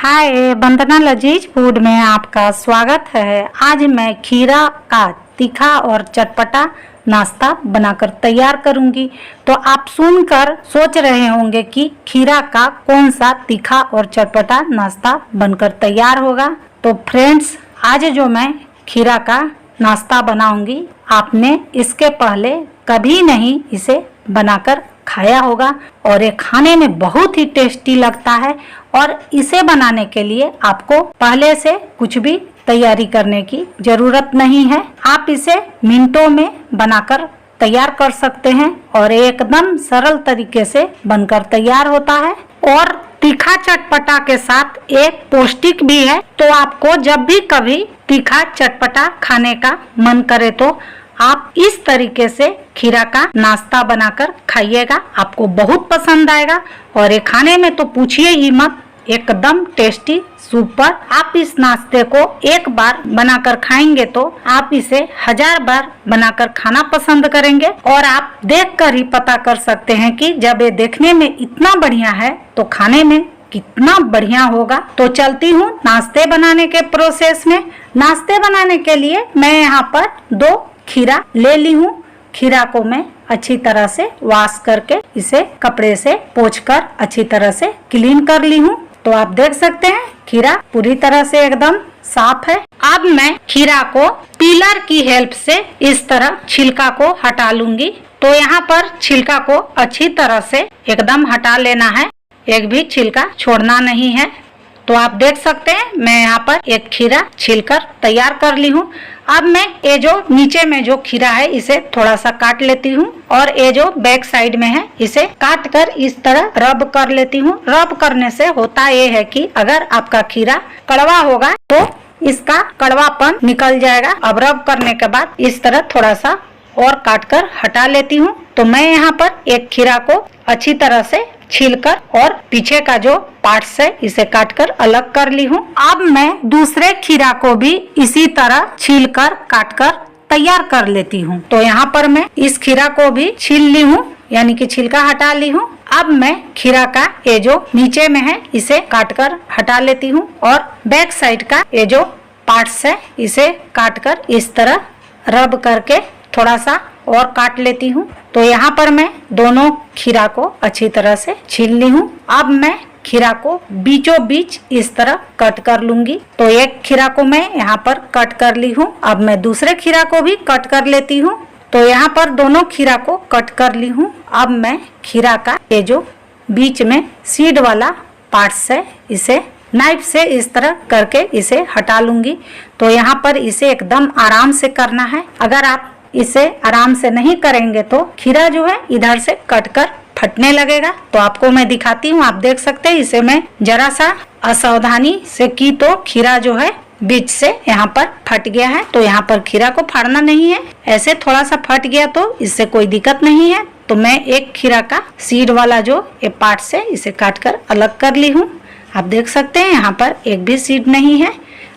हाय, वंदना लजीज फूड में आपका स्वागत है। आज मैं खीरा का तीखा और चटपटा नाश्ता बनाकर तैयार करूंगी। तो आप सुनकर सोच रहे होंगे कि खीरा का कौन सा तीखा और चटपटा नाश्ता बनकर तैयार होगा। तो फ्रेंड्स, आज जो मैं खीरा का नाश्ता बनाऊंगी, आपने इसके पहले कभी नहीं इसे बनाकर खाया होगा और ये खाने में बहुत ही टेस्टी लगता है। और इसे बनाने के लिए आपको पहले से कुछ भी तैयारी करने की जरूरत नहीं है। आप इसे मिनटों में बनाकर तैयार कर सकते हैं और एकदम सरल तरीके से बनकर तैयार होता है। और तीखा चटपटा के साथ एक पौष्टिक भी है। तो आपको जब भी कभी तीखा चटपटा खाने का मन करे तो आप इस तरीके से खीरा का नाश्ता बनाकर खाइएगा, आपको बहुत पसंद आएगा। और ये खाने में तो पूछिए ही मत, एकदम टेस्टी सुपर। आप इस नाश्ते को एक बार बनाकर खाएंगे तो आप इसे 1000 बार बनाकर खाना पसंद करेंगे। और आप देखकर ही पता कर सकते हैं कि जब ये देखने में इतना बढ़िया है तो खाने में कितना बढ़िया होगा। तो चलती हूँ नाश्ते बनाने के प्रोसेस में। नाश्ते बनाने के लिए मैं यहाँ पर 2 खीरा ले ली हूँ। खीरा को मैं अच्छी तरह से वॉश करके इसे कपड़े से पोंछकर अच्छी तरह से क्लीन कर ली हूँ। तो आप देख सकते हैं खीरा पूरी तरह से एकदम साफ है। अब मैं खीरा को पीलर की हेल्प से इस तरह छिलका को हटा लूंगी। तो यहाँ पर छिलका को अच्छी तरह से एकदम हटा लेना है, एक भी छिलका छोड़ना नहीं है। तो आप देख सकते हैं मैं यहाँ पर एक खीरा छिलकर तैयार कर ली हूँ। अब मैं ये जो नीचे में जो खीरा है इसे थोड़ा सा काट लेती हूँ और ये जो बैक साइड में है इसे काट कर इस तरह रब कर लेती हूँ। रब करने से होता ये है कि अगर आपका खीरा कड़वा होगा तो इसका कड़वापन निकल जाएगा। अब रब करने के बाद इस तरह थोड़ा सा और काट कर हटा लेती हूँ। तो मैं यहाँ पर एक खीरा को अच्छी तरह से छीलकर और पीछे का जो पार्ट्स है इसे काटकर अलग कर ली हूँ। अब मैं दूसरे खीरा को भी इसी तरह छीलकर काटकर तैयार कर लेती हूँ। तो यहाँ पर मैं इस खीरा को भी छील ली हूँ, यानी कि छिलका हटा ली हूँ। अब मैं खीरा का ये जो नीचे में है इसे काटकर हटा लेती हूँ और बैक साइड का ये जो पार्ट्स है इसे काटकर इस तरह रब करके थोड़ा सा और काट लेती हूँ। तो यहाँ पर मैं दोनों खीरा को अच्छी तरह से छील ली हूँ। अब मैं खीरा को बीचों बीच इस तरह कट कर लूंगी। तो एक खीरा को मैं यहाँ पर कट कर ली हूँ। अब मैं दूसरे खीरा को भी कट कर लेती हूँ। तो यहाँ पर दोनों खीरा को कट कर ली हूँ। अब मैं खीरा का ये जो बीच में सीड वाला पार्ट्स है इसे नाइफ से इस तरह करके इसे हटा लूंगी। तो यहाँ पर इसे एकदम आराम से करना है। अगर आप इसे आराम से नहीं करेंगे तो खीरा जो है इधर से कटकर फटने लगेगा। तो आपको मैं दिखाती हूँ, आप देख सकते हैं इसे मैं जरा सा असावधानी से की तो खीरा जो है बीच से यहाँ पर फट गया है। तो यहाँ पर खीरा को फाड़ना नहीं है, ऐसे थोड़ा सा फट गया तो इससे कोई दिक्कत नहीं है। तो मैं एक खीरा का सीड वाला जो ये पार्ट से इसे काट कर अलग कर ली हूँ। आप देख सकते हैं यहाँ पर एक भी सीड नहीं है।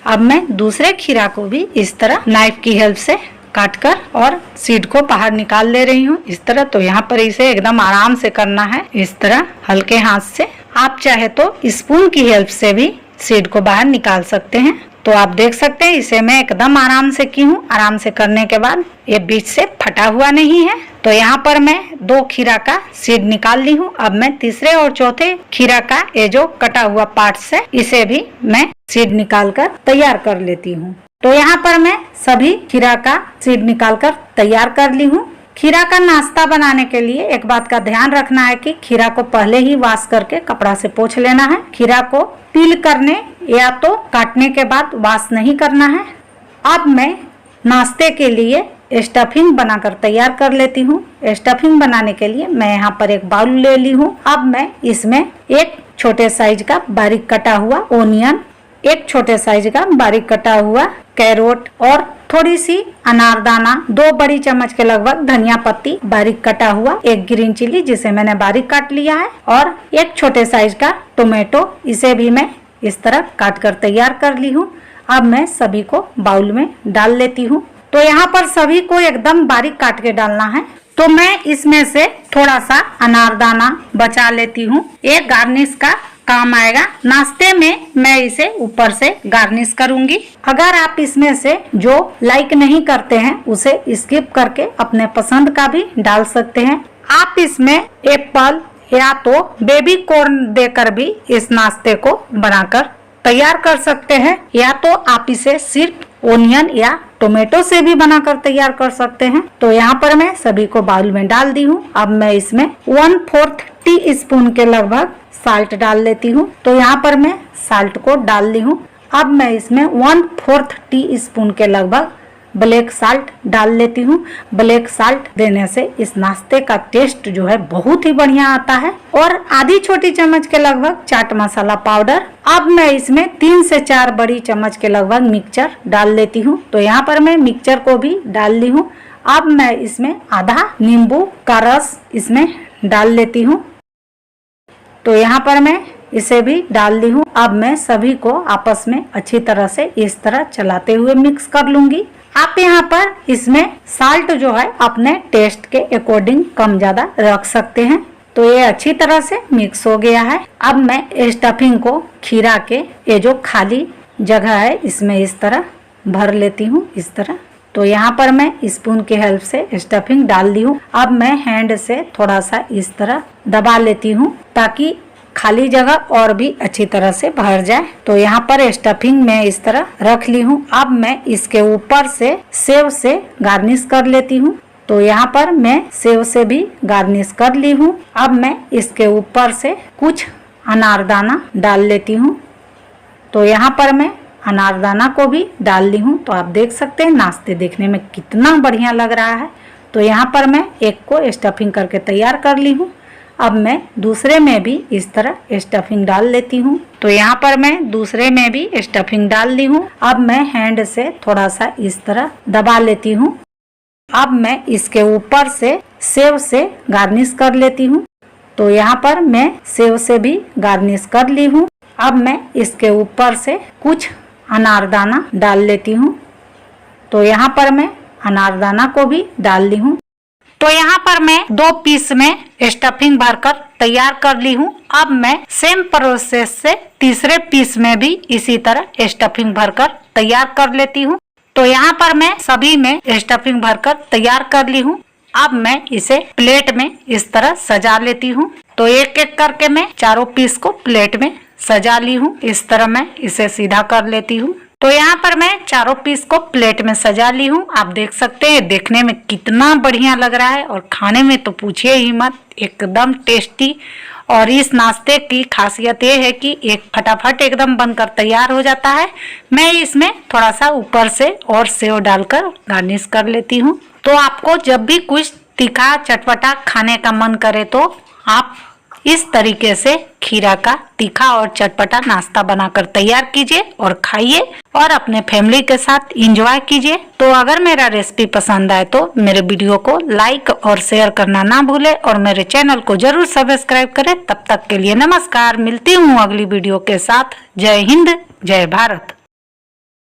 अब मैं दूसरे खीरा को भी इस तरह नाइफ की हेल्प से काटकर और सीड को बाहर निकाल ले रही हूँ इस तरह। तो यहाँ पर इसे एकदम आराम से करना है, इस तरह हल्के हाथ से। आप चाहे तो स्पून की हेल्प से भी सीड को बाहर निकाल सकते हैं। तो आप देख सकते हैं इसे मैं एकदम आराम से की हूँ। आराम से करने के बाद ये बीच से फटा हुआ नहीं है। तो यहाँ पर मैं 2 खीरा का सीड निकाल ली हूँ। अब मैं तीसरे और चौथे खीरा का ये जो कटा हुआ पार्ट्स है इसे भी मैं सीड निकाल कर तैयार कर लेती हूँ। तो यहाँ पर मैं सभी खीरा का सीड निकालकर तैयार कर ली हूँ। खीरा का नाश्ता बनाने के लिए एक बात का ध्यान रखना है कि खीरा को पहले ही वॉश करके कपड़ा से पोंछ लेना है। खीरा को पील करने या तो काटने के बाद वॉश नहीं करना है। अब मैं नाश्ते के लिए स्टफिंग बनाकर तैयार कर लेती हूँ। स्टफिंग बनाने के लिए मैं यहाँ पर एक बाउल ले ली हूँ। अब मैं इसमें एक छोटे साइज का बारीक कटा हुआ ओनियन, एक छोटे साइज का बारीक कटा हुआ कैरोट और थोड़ी सी अनारदाना, 2 बड़ी चम्मच के लगभग धनिया पत्ती बारीक कटा हुआ, एक ग्रीन चिली जिसे मैंने बारीक काट लिया है और एक छोटे साइज का टोमेटो, इसे भी मैं इस तरह काट कर तैयार कर ली हूँ। अब मैं सभी को बाउल में डाल लेती हूँ। तो यहाँ पर सभी को एकदम बारीक काट के डालना है। तो मैं इसमें से थोड़ा सा अनारदाना बचा लेती हूँ। एक गार्निश का काम आएगा। नाश्ते में मैं इसे ऊपर से गार्निश करूंगी। अगर आप इसमें से जो लाइक नहीं करते हैं उसे स्किप करके अपने पसंद का भी डाल सकते हैं। आप इसमें एप्पल या तो बेबी कॉर्न देकर भी इस नाश्ते को बनाकर तैयार कर सकते हैं, या तो आप इसे सिर्फ ओनियन या टोमेटो से भी बनाकर तैयार कर सकते हैं। तो यहाँ पर मैं सभी को बाउल में डाल दी हूँ। अब मैं इसमें 1/4 टीस्पून के लगभग साल्ट डाल लेती हूँ। तो यहाँ पर मैं साल्ट को डाल ली हूँ। अब मैं इसमें 1/4 टीस्पून के लगभग ब्लैक साल्ट डाल लेती हूँ। ब्लैक साल्ट देने से इस नाश्ते का टेस्ट जो है बहुत ही बढ़िया आता है। और आधी छोटी चम्मच के लगभग चाट मसाला पाउडर। अब मैं इसमें 3 से 4 बड़ी चम्मच के लगभग मिक्सचर डाल लेती हूँ। तो यहाँ पर मैं मिक्सचर को भी डाल ली हूँ। अब मैं इसमें आधा नींबू का रस इसमें डाल लेती हूँ। तो यहाँ पर मैं इसे भी डाल ली हूँ। अब मैं सभी को आपस में अच्छी तरह से इस तरह चलाते हुए मिक्स कर लूंगी। आप यहाँ पर इसमें साल्ट जो है अपने टेस्ट के अकॉर्डिंग कम ज्यादा रख सकते हैं। तो ये अच्छी तरह से मिक्स हो गया है। अब मैं स्टफिंग को खीरा के ये जो खाली जगह है इसमें इस तरह भर लेती हूँ, इस तरह। तो यहाँ पर मैं स्पून की हेल्प से स्टफिंग डाल दी हूँ। अब मैं हैंड से थोड़ा सा इस तरह दबा लेती हूँ ताकि खाली जगह और भी अच्छी तरह से भर जाए। तो यहाँ पर स्टफिंग मैं इस तरह रख ली हूँ। अब मैं इसके ऊपर से सेव से गार्निश कर लेती हूँ। तो यहाँ पर मैं सेव से भी गार्निश कर ली हूँ। अब मैं इसके ऊपर से कुछ अनारदाना डाल लेती हूँ। तो यहाँ पर मैं अनारदाना को भी डाल ली हूँ। तो आप देख सकते हैं नाश्ते देखने में कितना बढ़िया लग रहा है। तो यहाँ पर मैं एक को स्टफिंग करके तैयार कर ली हूँ। अब मैं दूसरे में भी इस तरह स्टफिंग डाल लेती हूँ। तो यहाँ पर मैं दूसरे में भी स्टफिंग डाल ली हूँ। अब मैं हैंड से थोड़ा सा इस तरह दबा लेती हूँ। अब मैं इसके ऊपर से सेव से गार्निश कर लेती हूँ। तो यहाँ पर मैं सेव से भी गार्निश कर ली हूँ। अब मैं इसके ऊपर से कुछ अनारदाना डाल लेती हूँ। तो यहाँ पर मैं अनारदाना को भी डाल ली हूँ। तो यहाँ पर मैं 2 पीस में स्टफिंग भरकर तैयार कर ली हूँ। अब मैं सेम प्रोसेस से तीसरे पीस में भी इसी तरह स्टफिंग भरकर तैयार कर लेती हूँ। तो यहाँ पर मैं सभी में स्टफिंग भरकर तैयार कर ली हूँ। अब मैं इसे प्लेट में इस तरह सजा लेती हूँ। तो एक एक करके मैं चारों पीस को प्लेट में सजा ली हूँ। इस तरह मैं इसे सीधा कर लेती हूँ। तो यहाँ पर मैं चारों पीस को प्लेट में सजा ली हूँ। आप देख सकते हैं देखने में कितना बढ़िया लग रहा है और खाने में तो पूछिए ही मत, एकदम टेस्टी। और इस नाश्ते की खासियत ये है कि एक फटाफट एकदम बनकर तैयार हो जाता है। मैं इसमें थोड़ा सा ऊपर से और सेव डालकर गार्निश कर लेती हूँ। तो आपको जब भी कुछ तीखा चटपटा खाने का मन करे तो आप इस तरीके से खीरा का तीखा और चटपटा नाश्ता बनाकर तैयार कीजिए और खाइए और अपने फैमिली के साथ एंजॉय कीजिए। तो अगर मेरा रेसिपी पसंद आए तो मेरे वीडियो को लाइक और शेयर करना ना भूले और मेरे चैनल को जरूर सब्सक्राइब करें। तब तक के लिए नमस्कार। मिलती हूँ अगली वीडियो के साथ। जय हिंद, जय भारत।